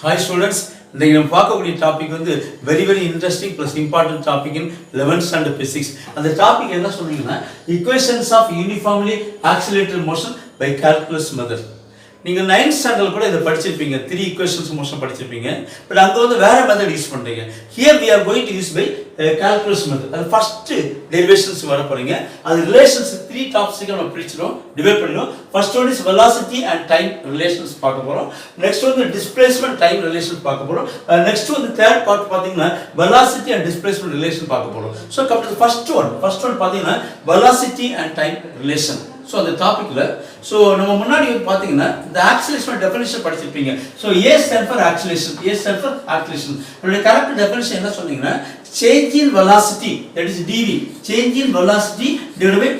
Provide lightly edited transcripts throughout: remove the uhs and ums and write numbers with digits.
Hi students, இன்னைக்கு நம்ம பார்க்கக்கூடிய டாபிக் வந்து very interesting plus important topic in 11th standard physics. அந்த டாபிக் என்ன சொன்னீங்கன்னா equations of uniformly accelerated motion by calculus method. நீங்க 9th standard கூட இத படிச்சிருப்பீங்க, 3 equations motion படிச்சிருப்பீங்க. பட் அங்க வந்து வேற மெத்தட் யூஸ் பண்றீங்க. Here we are going to use by calculus method. அது ஃபர்ஸ்ட் டெரிவேஷன்ஸ் வர போறீங்க. அது ரிலேஷன்ஸ் 3 டாபிக்ஸ் நம்ம பிரிச்சிரோம், டிவைட் பண்ணிரோம். First one is velocity and time relations பார்க்க போறோம். நெக்ஸ்ட் வந்து displacement time relation பார்க்க போறோம். நெக்ஸ்ட் வந்து தேர்ட் பார்ட் பாத்தீங்கன்னா velocity and displacement relation பார்க்க போறோம். So come to first one பாத்தீங்கன்னா velocity and time relation. So அந்த டாபிக்ல நம்ம முன்னாடி வந்து பாத்தீங்கன்னா இந்த ஆக்சிலரேஷன் டெஃபினிஷன் படிச்சிருப்பீங்க. So A stands for acceleration, A stands for acceleration. அதோட கரெக்ட் டெஃபினிஷன் என்ன சொன்னீங்கன்னா change in velocity, that is dv, change in velocity divided by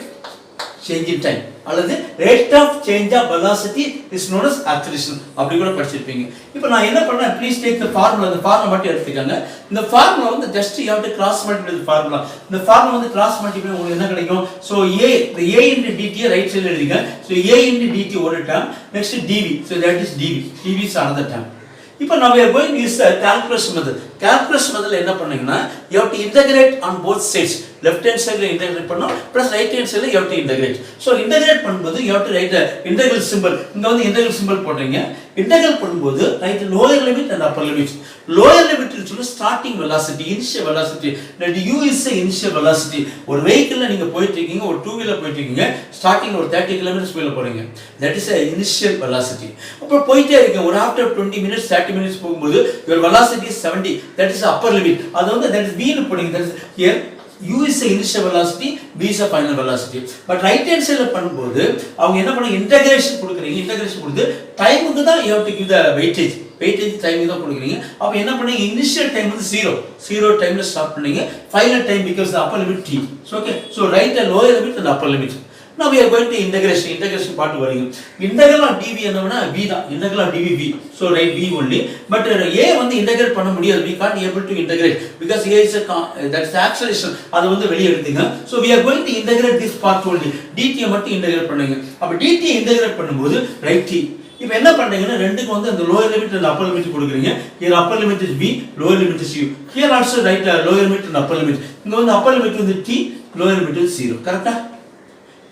change in time, அல்லது rate of change of velocity is known as acceleration. அப்படி கூட படிச்சிருப்பீங்க. இப்போ நான் என்ன பண்ணேன், please take the formula, the formula மட்டும் எடுத்துக்கங்க. இந்த formula வந்து just you have to cross multiply the formula. இந்த formula வந்து cross multiply உங்களுக்கு என்ன கிடைக்கும்? So a, the a into dt right சைடுல எழுதிங்க. So a into dt ஒரு term, next dv, so that is dv is another term. இப்போ now we are going to use the calculus method. Calculus method என்ன பண்ணீங்கன்னா you have to integrate on both sides. Left hand side integrate பண்ணோம், plus right hand side you have to integrate. So integrate பண்ணும்போது you have to write the integral symbol. இங்க வந்து integral symbol போடுறீங்க. Integral பண்ணும்போது write lower limit and upper limit. Lower limit is starting velocity, initial velocity. That u is the initial velocity. ஒரு vehicle நீங்க போயிட்டு இருக்கீங்க, ஒரு two wheeler போயிட்டு இருக்கீங்க, starting ஒரு 30 km ஸ்பீட்ல போறீங்க. That is a initial velocity. அப்புறம் போயிட்டே இருக்கீங்க, ஒரு after 20 minutes 30 minutes போகும்போது your velocity is 70. That is the upper limit. அது வந்து that is v னு போடுங்க. That is here u is the initial velocity, v is the final velocity. But right hand side பண்ணும்போது அவங்க என்ன பண்ணுங்க, integration கொடுக்குறீங்க. இன்டகிரேஷன் கொடுத்து டைமுக்கு தான் you have to give the weightage time தான் கொடுக்குறீங்க. அப்ப என்ன பண்ணீங்க, இனிஷியல் டைம் வந்து 0 டைம்ல ஸ்டார்ட் பண்ணீங்க. Final time becomes the upper limit t. So okay, so write the lower limit and upper limit. Now we are going to integration part வரீங்க. integral of dv என்னன்னா v தான், integral of dv v. So write v only. But a வந்து integrate பண்ண முடியாது, we can't able to integrate because a is a that's the acceleration. அது வந்து வெளிய எடுத்துங்க. So we are going to integrate this part only. dt மட்டும் integrate பண்ணுங்க. அப்ப dt integrate பண்ணும்போது write t. இப்போ என்ன பண்றீங்கன்னா ரெண்டுக்கு வந்து அந்த lower limit and upper limit கொடுக்குறீங்க. Here upper limit is v, lower limit is u. Here also write lower limit and upper limit. இங்க வந்து upper limit வந்து t, lower limit is 0. கரெக்ட்டா?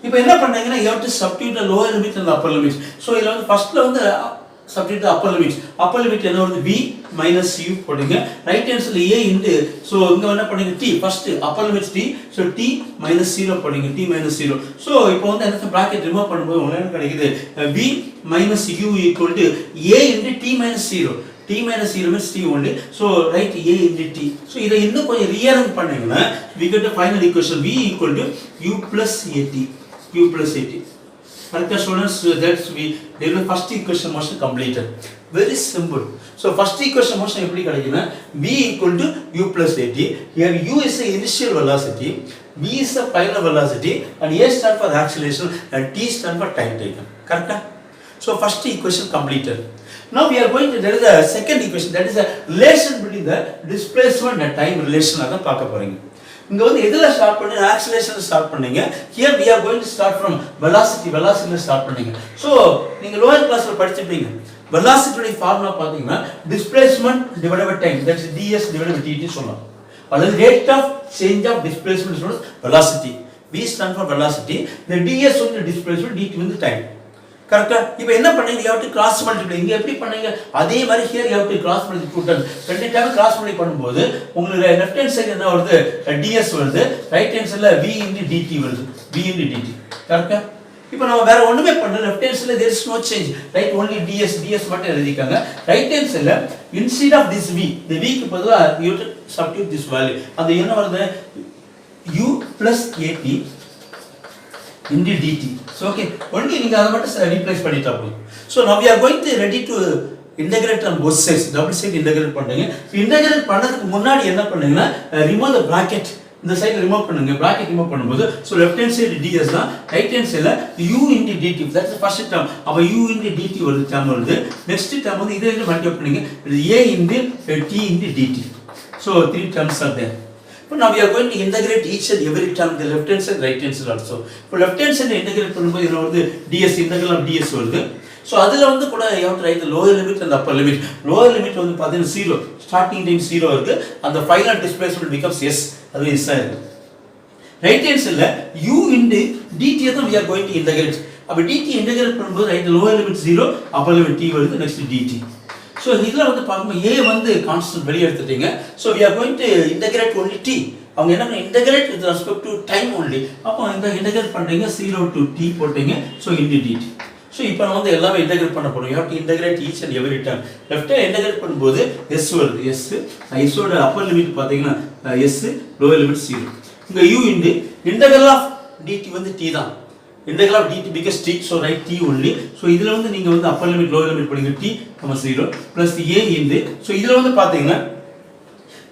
இப்போ என்ன பண்றீங்கன்னா you have to substitute the lower limit and the upper limit. So இதுல வந்து ஃபர்ஸ்ட்ல வந்து substitute the upper limit. Upper limit என்ன வருது, v minus u போடுங்க. ரைட் ஹேண்ட் சைடுல a இன்டு, சோ இங்க என்ன பண்ணுங்க, t first upper limit t, so t minus 0 போடுங்க, t minus 0. சோ இப்போ வந்து என்ன பிராக்கெட் ரிமூவ் பண்ணும்போது உங்களுக்கு என்ன கிடைக்குது, v minus u equal to a into t minus 0. t minus 0 means t only. So write a into t. So இத இன்னும் கொஞ்சம் ரீஅரேஞ்ச் பண்ணீங்கன்னா we get the final equation v equal to u plus at. u plus at. Correct students? So that's we did the first equation motion completed. Very simple. So first equation motion எப்படி கிடைக்கும்னா v equal to u plus at. Here u is the initial velocity, v is the final velocity, and a stands for acceleration and t stands for time taken. Correct? So first equation completed. Now we are going to, there is a second equation, that is a relation between the displacement and time relation. அத பார்க்க போறீங்க. இங்க வந்து எதுல start பண்ணி, ஆக்சிலரேஷன்ல start பண்ணீங்க. Here we are going to start from velocity start பண்ணீங்க. So நீங்க லோயர் கிளாஸ்ல படிச்சிருப்பீங்க. velocity உடைய ஃபார்முலா பாத்தீங்கன்னா displacement divided by time, that is ds divided by dt சொல்லலாம். அல்லது rate of change of displacement is known as velocity. v stands for velocity, the ds வந்து displacement, dt வந்து time. கரெக்ட்டா? இப்போ என்ன பண்ணீங்க, you have to cross multiply. இங்க எப்படி பண்ணீங்க, அதே மாதிரி here you have to cross multiply. ரெண்டு டைம் cross multiply பண்ணும்போது உங்களுக்கு லெஃப்ட் ஹேண்ட் சைடு என்ன வருது, ds வருது, ரைட் ஹேண்ட் சைடுல v into dt வருது, v into dt. கரெக்ட்டா? இப்போ நம்ம வேற ஒண்ணுமே பண்ணல, லெஃப்ட் ஹேண்ட் சைடுல there is no change, right? Only ds மட்டும் எழுதிக்காங்க. ரைட் ஹேண்ட் சைடுல instead of this v, the v க்கு பதிலா you have to substitute this value. அது என்ன வருது, u plus at into dt. So okay, only நீங்க அத மட்டும் ரீப்ளேஸ் பண்ணிட்டா போதும். So now we are going to ready to integrate on both sides. Double side integrate பண்ணுங்க. integrate பண்ணதுக்கு முன்னாடி என்ன பண்ணுங்கன்னா remove the bracket. இந்த சைடு ரிமூவ் பண்ணுங்க. bracket ரிமூவ் பண்ணும்போது so left hand side ds தான், right hand side u into dt. That's the first term. அப்ப u into dt ஒரு term வருது. next term வந்து இதை மல்டிப்ளை பண்ணுங்க. a into t into dt. So three terms are there. But now we are going to integrate each and every term, the left hand side, right hand side also. For left hand side integrate பண்ணும்போது என்ன வருது, ds, integral of ds வருது. So அதில் வந்து கூட you have to write the lower limit and upper limit. lower limit வந்து பார்த்தீங்கன்னா 0, starting time 0 இருக்குது, அந்த ஃபைனல் டிஸ்பிளேஸ்மெண்ட் பிகம்ஸ் எஸ், அது எஸ் ஆயிருக்கு. ரைட் ஹேண்ட் சைடில் u இன்டு dt தான் we are going to integrate. அப்போ dt இன்டகிரேட் பண்ணும்போது right lower limit 0, upper limit t வருது, நெக்ஸ்ட் dt. ஸோ இதில் வந்து பார்க்கும்போது a வந்து கான்ஸ்டன்ட் வெளியே எடுத்துட்டீங்க. So we are going to integrate only t. அவங்க என்ன பண்ண integrate with respect to time only. அப்போ இந்த integrate பண்ணுறீங்க 0 to t போட்டீங்க, ஸோ into dt. ஸோ இப்போ நம்ம வந்து எல்லாமே இன்டகிரேட் பண்ண போகிறோம். You have to integrate each and every time. லெஃப்ட்டை இன்டகிரேட் பண்ணும்போது எஸ் வருது, எஸ்ஸோட அப்பர் லிமிட் பார்த்தீங்கன்னா எஸ், லோவர் லிமிட் 0. இங்கே u into integral of dt வந்து டி தான், integral of dt because t, so right t only. So இதில் வந்து நீங்கள் வந்து அப்பர் லிமிட் லோவர் லிமிட் படிங்க, t 0 plus A into. So இதில் வந்து பார்த்தீங்கன்னா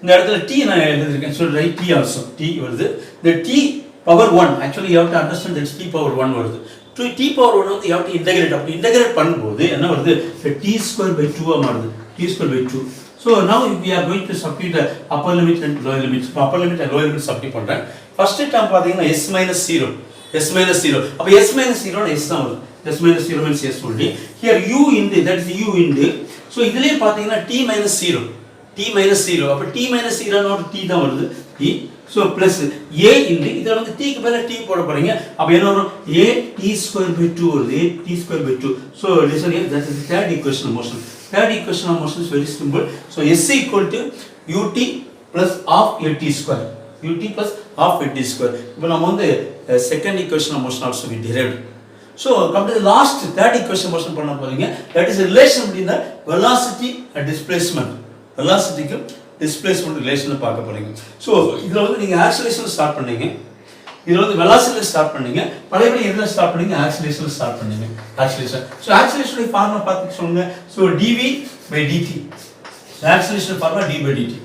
இந்த இடத்துல டி நான் எழுதியிருக்கேன், so right t also t வருது. இந்த t power 1 actually you have to understand that's t power 1 வருது. டி பவர் 1 வந்து யூ ஹேவ் டு இன்டகிரேட். அப்படி இன்டகிரேட் பண்ணும்போது என்ன வருது, டி ஸ்கொயர் பை 2 மாறுது, t square by 2. So now we are going to substitute upper limit and lower limit. Upper limit and lower limit substitute பண்ணுறேன். First term பார்த்தீங்கன்னா s minus 0, s minus 0. அப்போ s minus 0 s தான் வருது, s minus 0 means s only. Here u into, that is u into. So இதுலேயே பார்த்தீங்கன்னா t minus 0, t minus 0. அப்போ t minus 0 t தான் வருது, t. So plus A into இதில் வந்து டீக்கு மேலே டி போட போகிறீங்க. அப்போ என்ன வரும், ஏ டி ஸ்கொயர் பை 2 வருது, A t square by 2. So listen here, that is third equation of motion. Third equation of motion is very simple. So S equal to ut plus of at square, ut plus of at square. இப்போ நம்ம வந்து second equation of motion also we derived. So come to last third equation motion பண்ண போகிறீங்க. That is relation between the velocity and displacement, வெலாசிட்டிக்கு displacement ரிலேஷனை பார்க்க போறீங்க. So இதில் வந்து நீங்கள் ஆக்சிலேஷன் ஸ்டார்ட் பண்ணீங்க, இதில் வந்து வெலாசிட்டியில் ஸ்டார்ட் பண்ணீங்க, பழையபடி எதில் ஸ்டார்ட் பண்ணீங்க, ஆக்சிலேஷன் ஸ்டார்ட் பண்ணீங்க, ஆக்சிலேஷன். ஸோ ஆக்சிலேஷனுடைய ஃபார்முலா பார்த்து சொல்லுங்க. So dv by dt, acceleration formula d by dt.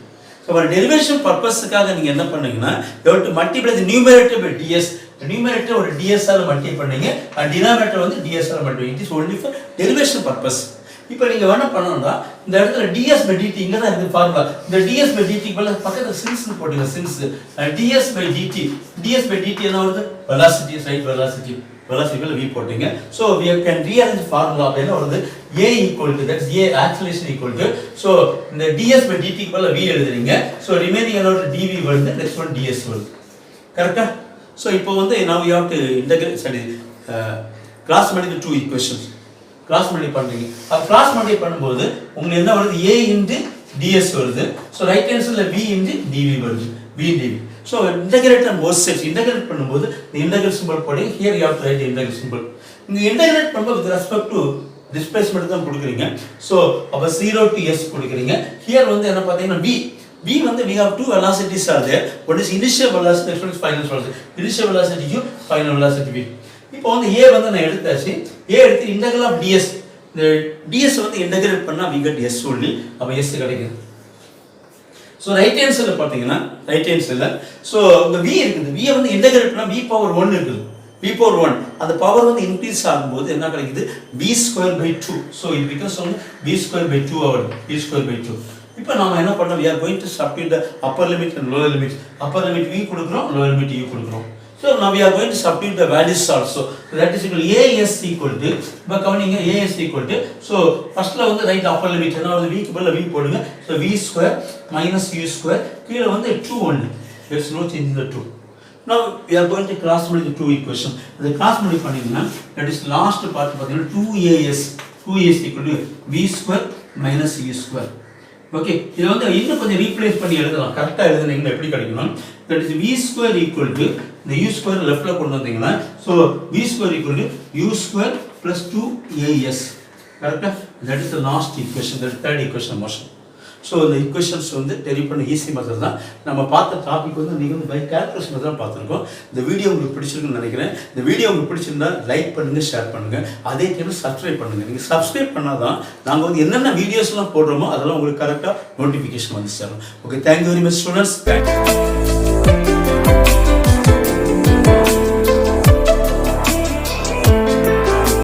So ஒரு டெரிவேஷன் பர்பஸுக்காக நீங்கள் என்ன பண்ணீங்கன்னா you have to multiply the numerator by ds. Numerator ஒரு டிஎஸ்ஆர் மல்டிப்ளை பண்ணீங்க, அண்ட் டினாமினேட்டர் வந்து டிஎஸ்ஆர் multiply. It is only for derivation purpose. இப்போ நீங்கள் என்ன பண்ணணும்னா இந்த இடத்துல டிஎஸ் பை டிடி இங்கே தான் இருக்குது ஃபார்முலா. இந்த டிஎஸ் பை டிடி பக்கத்தில் சின்ஸ்னு போட்டுங்க, since ds by dt. Ds by dt என்ன வருது, velocity, right velocity, velocity v போட்டீங்க. So we can rearrange formula. அப்போ என்ன வருது, a equal to, that is a acceleration equal to, so இந்த டிஎஸ் பை டிடிக்கு பதிலாக v எழுதுறீங்க. ஸோ ரிமைனிங் என்ன வருது, டிவி வருது, நெக்ஸ்ட் ஒன் டிஎஸ் வருது. கரெக்டா? ஸோ இப்போ வந்து now you have to integrate, sorry, cross பண்ணி டூ ஈக்குவேஷன்ஸ் கிராஸ் மல்டிப்ளை பண்றீங்க. அப்ப கிராஸ் மல்டிப்ளை பண்ணும்போது உங்களுக்கு என்ன வருது, a into ds வருது. சோ ரைட் ஹேண்ட் சைடுல v into dv வருது, v dv. So integrate on both sides. Integrate பண்ணும்போது இந்த இன்டகிரல் சிம்பல் போடுங்க. Here you have to write the integral symbol. இங்க இன்டகிரேட் பண்ணும்போது வித் ரெஸ்பெக்ட் டு டிஸ்பிளேஸ்மென்ட் தான் கொடுக்குறீங்க. சோ அப்ப 0 to s கொடுக்குறீங்க. ஹியர் வந்து என்ன பாத்தீங்கன்னா v வந்து we have two velocities are there. One is initial velocity, next one is final velocity. Initial velocity u, final velocity v. இப்போ வந்து a வந்து நான் எடுத்தாச்சு. a எடுத்து இன்டகிரல் ஆஃப் ds, இந்த ds வந்து இன்டகிரேட் பண்ணா we get s only. அப்ப s கிடைக்குது. சோ ரைட் ஹேண்ட் சைடுல பாத்தீங்கன்னா ரைட் ஹேண்ட் சைடுல சோ இந்த v இருக்குது. v வந்து இன்டகிரேட் பண்ணா v பவர் 1 இருக்குது. v பவர் 1 அந்த பவர் வந்து இன்கிரீஸ் ஆகும்போது என்ன கிடைக்குது, v square by 2. So it becomes v square by 2 ஆகுது, v ஸ்கொயர் பை 2. இப்போ நாம என்ன பண்றோம், we are going to substitute the upper limit and lower limit. Upper limit v கொடுக்கிறோம், lower limit u கொடுக்கிறோம். So now we are going to substitute the values also. So that is equal to as equal to, இப்போ கவனிங்க, as equal to, so ஃபர்ஸ்ட்ல வந்து right upper limit என்ன வருது, v க்கு பதிலா v போடுங்க. So v square minus u square, கீழ வந்து 2 only. There is no change in the 2. Now we are going to cross multiply the two equation. The cross multiply பண்ணீங்கன்னா that is last part பாத்தீங்கன்னா 2as equal to v square minus u square. Okay, இத வந்து இன்னும் கொஞ்சம் replace பண்ணி எழுதலாம். கரெக்ட்டா எழுதுனீங்கன்னா எப்படி கிடைக்கும்னா that is v square equal to, the u square leftல கொண்டு வந்தீங்கன்னா so v square equal to u square plus 2as. கரெக்ட்டா? That is the last equation, the third equation motion. So the equations வந்து derive பண்ண easy method தான். நம்ம பார்த்த topic வந்து நீங்க வந்து பை கால்குலேஷன் மெத்தட் தான் பார்த்திருக்கோம். இந்த வீடியோ உங்களுக்கு பிடிச்சிருக்குன்னு நினைக்கிறேன். இந்த வீடியோ உங்களுக்கு பிடிச்சிருந்தா லைக் பண்ணுங்க, ஷேர் பண்ணுங்க. அதே டைம்ல சப்ஸ்கிரைப் பண்ணுங்க. நீங்க சப்ஸ்கிரைப் பண்ணாதான் நாங்க வந்து என்னென்ன வீடியோஸ்லாம் போடுறோமோ அதெல்லாம் உங்களுக்கு கரெக்ட்டா நோட்டிஃபிகேஷன் வந்து சேரும். Okay, thank you very much students.